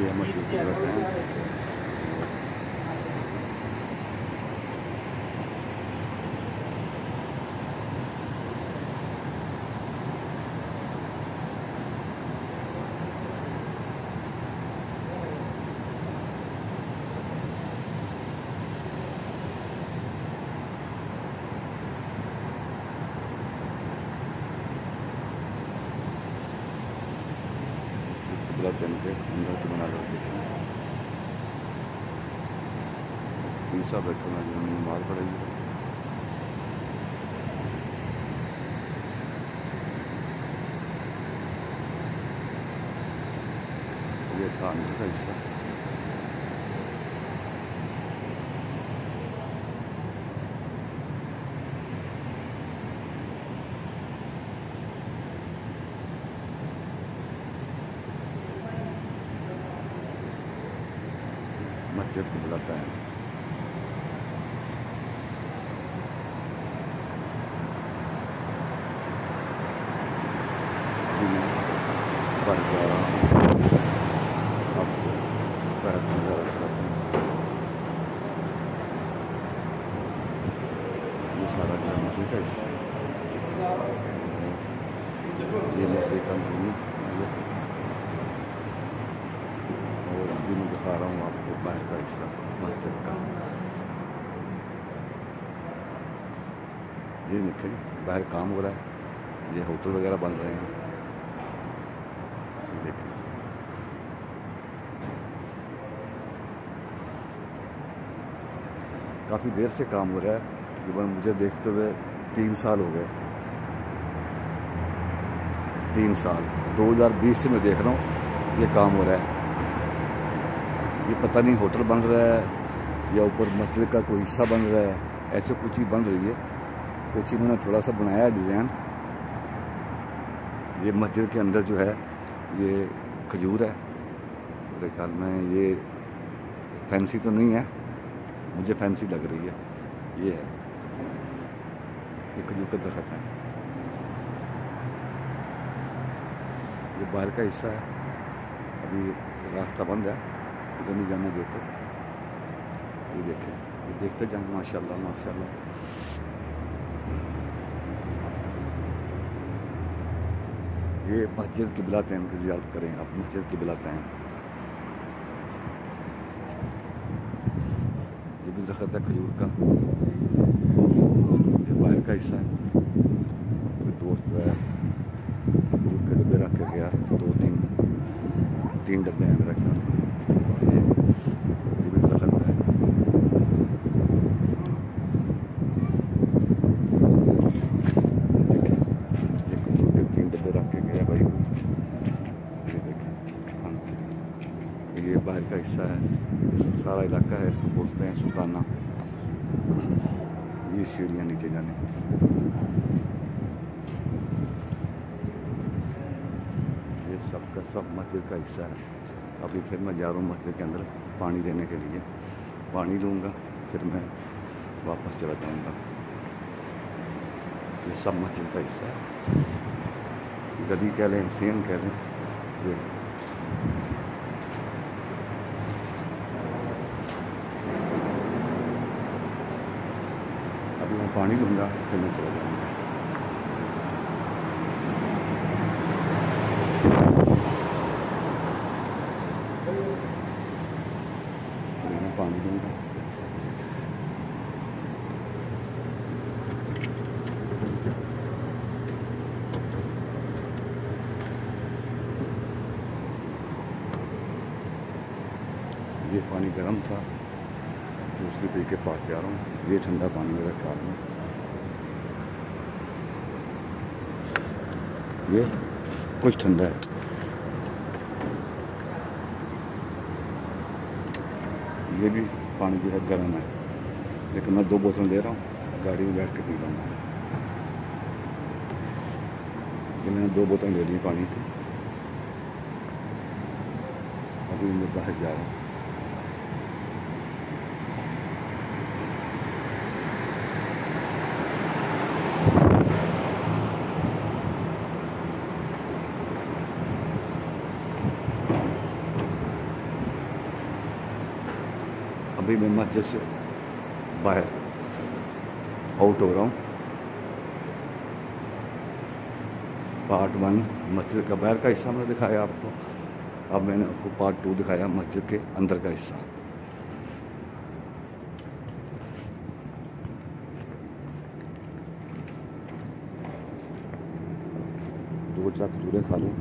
ये मस्जिद के अंदर के बना लो तीसरा बैठा हुआ जिन्होंने मार पड़ेगी। ये था अंदर का हिस्सा। मस्जिद को बुलाता है। आपको पैर नजर ये सारा घर मस्जिद है। ये मस्जिद का और अभी मैं दिखा रहा हूँ आपको बाहर का हिस्सा मस्जिद का। ये देखिए बाहर काम हो रहा है, ये होटल वगैरह बन रहे हैं। देखिए काफ़ी देर से काम हो रहा है, तकरीबन मुझे देखते हुए 3 साल हो गए। 3 साल 2020 से मैं देख रहा हूँ ये काम हो रहा है। ये पता नहीं होटल बन रहा है या ऊपर मस्जिद का कोई हिस्सा बन रहा है, ऐसे कुछ चीज़ बन रही है। कुछ इन्होंने थोड़ा सा बनाया डिज़ाइन। ये मस्जिद के अंदर जो है ये खजूर है, मेरे ख्याल में ये फैंसी तो नहीं है, मुझे फैंसी लग रही है। ये है, ये खजूर का दरख्त है। ये बाहर का हिस्सा है, अभी रास्ता बंद है, इधर नहीं जाना गेट पर। ये देखें, ये देखते जाएं। माशाल्लाह माशाल्लाह। ये मस्जिद क़िबला तैन की ज़ियारत करें आप, मस्जिद क़िबला तैन। ये भी दरख्त है खजूर का, ये बाहर का हिस्सा है। कोई दोस्त जो है खजूर के डब्बे रख के गया, 2-3 डब्बे हैं मेरा ख्याल में। ये भी दरख्त है। ये बाहर का हिस्सा है, सारा इलाका है, इसको बोलते हैं सुल्ताना। ये सीढ़ियाँ नीचे जाने की। ये सब का सब मस्जिद का हिस्सा है। अभी फिर मैं जा रहा हूँ मस्जिद के अंदर पानी देने के लिए। पानी लूँगा फिर मैं वापस चला जाऊँगा। ये सब मस्जिद का हिस्सा है, गली कह लें, सेम कह लें। ये अभी मैं पानी लूँगा फिर मैं चला जाऊँगा। मैं पानी पानी दूँगा। ये पानी गर्म था, दूसरी तरीके पास जा रहा हूँ। ये ठंडा पानी मेरे ख्याल में, ये कुछ ठंडा है। ये भी पानी जो है गर्म है, लेकिन मैं 2 बोतल ले रहा हूँ, गाड़ी में बैठ के पी लूँगा। ये मैंने 2 बोतल ले ली पानी की। अभी मैं बाहर जा रहा हूँ। अभी मैं मस्जिद से बाहर आउट हो रहा हूँ। पार्ट 1 मस्जिद का बाहर का हिस्सा मैंने दिखाया आपको। अब मैंने आपको पार्ट 2 दिखाया मस्जिद के अंदर का हिस्सा। दो चार खजूरें खा लूँ।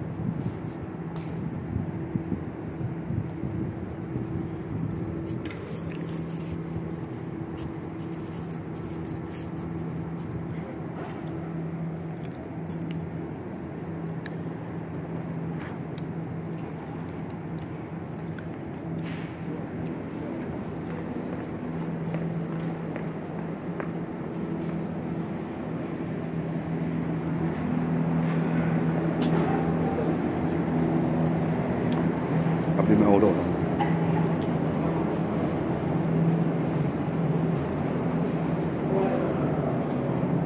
अभी मैं आउट हो रहा हूँ।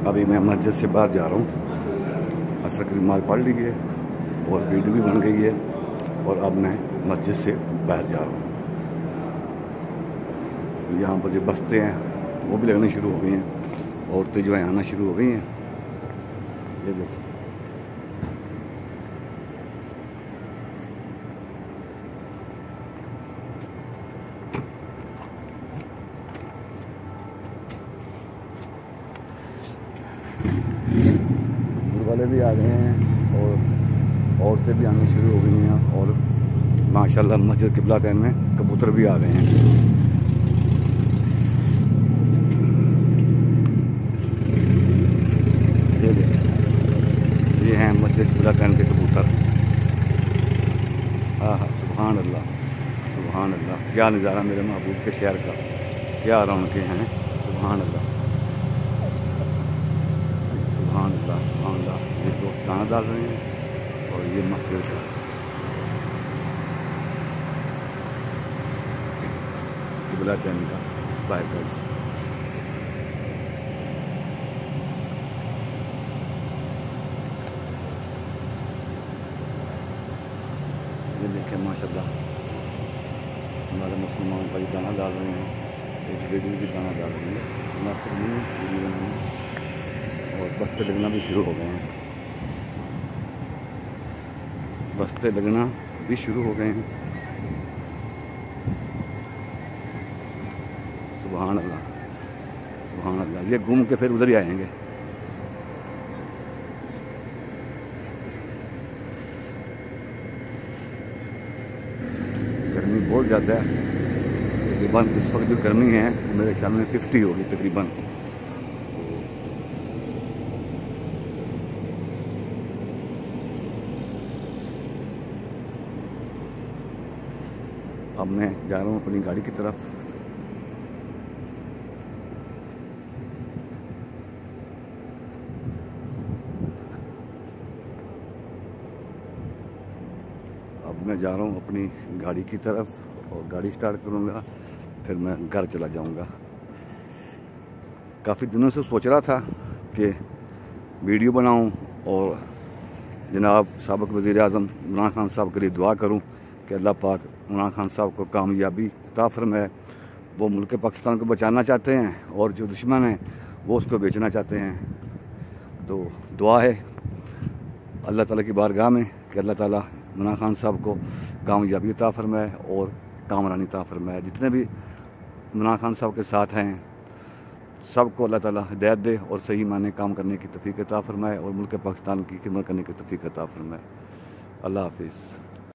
अभी मैं मस्जिद से बाहर जा रहा हूँ। असर की नमाज़ पढ़ ली है और वीडियो भी बन गई है, और अब मैं मस्जिद से बाहर जा रहा हूँ। यहाँ पर जो बस्ते हैं वो भी लगनी शुरू हो गई हैं, औरतें जो हैं आना शुरू हो गई हैं। ये देखो, वाले भी आ गए हैं और औरतें भी आनी शुरू हो गई हैं, और माशाल्लाह मस्जिद किबला तैन में कबूतर भी आ गए हैं। ये हैं मस्जिद किबला तैन के कबूतर। हाँ हाँ, सुभान अल्लाह सुभान अल्लाह, क्या नज़ारा मेरे महबूब के शहर का, क्या रौनकें हैं। सुभान अल्लाह सुभान अल्लाह सुभान अल्लाह। ये तो दाना डाल रहे हैं, और ये मस्जिद का किबला तैन का बाहर का हिस्सा। ये देखें माशाल्लाह, हमारे मुसलमान भाई दाना डाल रहे हैं। एक लेडी भी दाना डाल रही है, नासिर वीडियो बनाने, और बस्ते लगना भी शुरू हो गए हैं। बस्ते लगना भी शुरू हो गए हैं। सुभान अल्लाह सुभान अल्लाह। ये घूम के फिर उधर ही आएंगे। गर्मी बहुत ज़्यादा है तकरीबन। इस वक्त जो गर्मी है मेरे ख्याल में 50 होगी तकरीबन। अब मैं जा रहा हूँ अपनी गाड़ी की तरफ। अब मैं जा रहा हूँ अपनी गाड़ी की तरफ, और गाड़ी स्टार्ट करूँगा, फिर मैं घर चला जाऊँगा। काफ़ी दिनों से सोच रहा था कि वीडियो बनाऊँ और जनाब साबिक़ वज़ीर-ए-आज़म इमरान खान साहब के लिए दुआ करूँ कि अल्लाह पाक इमरान खान साहब को कामयाबी अता फरमाए। वो मुल्क पाकिस्तान को बचाना चाहते हैं, और जो दुश्मन हैं वो उसको बेचना चाहते हैं। तो दुआ है अल्लाह ताला की बारगाह में कि अल्लाह ताला इमरान खान साहब को कामयाबी अता फरमाए और कामरानी अता फरमाए। जितने भी इमरान खान साहब के साथ हैं। सबको अल्लाह ताला हिदायत दे और सही माने काम करने की तौफीक अता फरमाए और मुल्क पाकिस्तान की खिदमत करने की तौफीक अता फरमाए। अल्लाह हाफिज़।